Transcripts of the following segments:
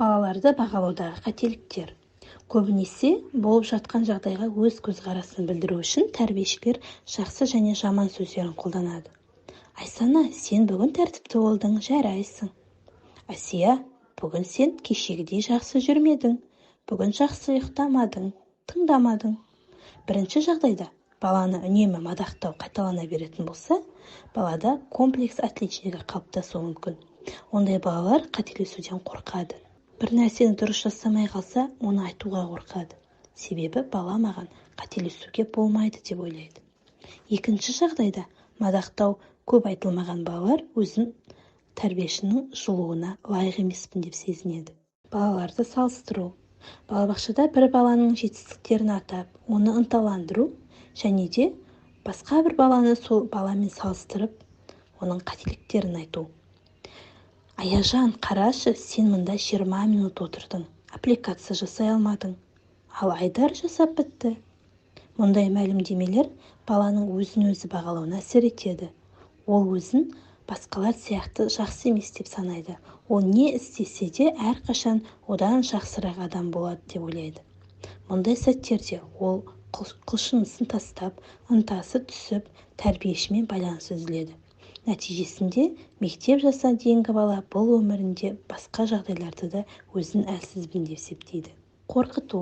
Балаларды бағалаудағы қателіктер. Көбінесе болып жатқан жағдайға өз көзқарасын білдіру үшін тәрбиешілер жақсы және жаман сөздерін қолданады. Айсана, сен бүгін тәртіпті болдың, жарайсың. Асия, бүгін сен кешегідей жақсы жүрмедің, бүгін жақсы ұйықтамадың, тыңдамадың. Бірінші жағдайда баланы үнемі мадақтау қайталана беретін болса, балада комплекс отличнигі қалыптасуы мүмкін. Ондай балалар қателесуден қорқады. Бір нәрсені дұрыс жасамай қалса, оны айтуға қорқады. Себебі бала маған қателесуге болмайды деп ойлайды. Екінші жағдайда мадақтау көп айтылмаған балалар өзін тәрбиешінің жылуына лайық емеспін деп сезінеді. Балаларды салыстыру. Балабақшада бір баланың жетістіктерін атап, оны ынталандыру және де басқа бір баланы сол баламен салыстырып, оның қателіктерін айту. Аяжан, қарашы, сен мұнда 20 минут отырдың, аппликация жасай алмадың, ал Айдар жасап бітті. Мұндай мәлімдемелер баланың өзін-өзі бағалауына әсер етеді. Ол өзін басқалар сияқты жақсы емес деп санайды. Ол не істесе де әрқашан одан жақсырақ адам болады деп ойлайды. Мұндай сәттерде ол құлшынысын тастап, ынтасы түсіп, тәрбиешімен байланыс үзіледі. Нәтижесінде мектеп жасына дейінгі бала бұл өмірінде басқа жағдайларды да өзін әлсізбін деп есептейді. Қорқыту.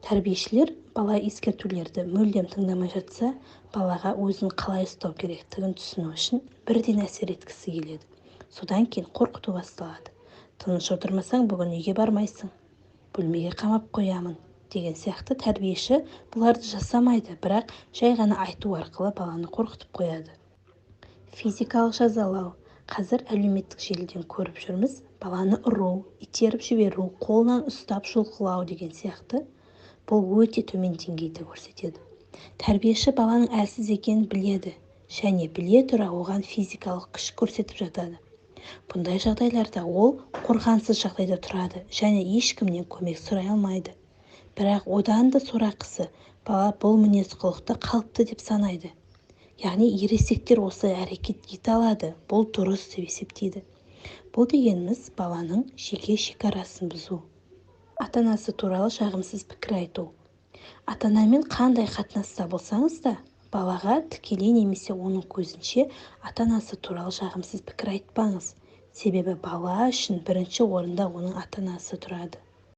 Тәрбиешілер бала ескертулерді мүлдем тыңдамай жатса, балаға өзін қалай ұстау керектігін түсіну үшін бірден әсер еткісі келеді. Содан кейін қорқыту басталады. Тыныш отырмасаң, бүгін үйге бармайсың, бөлмеге қамап қоямын деген сияқты. Тәрбиеші бұларды жасамайды, бірақ жай ғана айту арқылы баланы қорқытып қояды. Физикалық жазалау. Қазір әлеуметтік желіден көріп жүрміз, баланы ұру, итеріп жіберу, қолынан ұстап жұлқылау деген сияқты. Бұл өте төмен деңгейді көрсетеді. Тәрбиеші баланың әлсіз екенін біледі және біле тұра оған физикалық күш көрсетіп жатады. Бұндай жағдайларда ол қорғансыз жағдайда тұрады және ешкімнен көмек сұрай алмайды. Бірақ одан да сорақысы, бала бұл мінез-құлықты қалыпты деп санайды. Яғни ересектер осылай әрекет ете алады, бұл дұрыс деп есептейді. Бұл дегеніміз баланың жеке шекарасын бұзу. Ата-анасы туралы жағымсыз пікір айту. Ата-анамен қандай қатынаста болсаңыз да, балаға тікелей немесе оның көзінше ата-анасы туралы жағымсыз пікір айтпаңыз. Себебі бала үшін бірінші орында оның ата-анасы тұрады.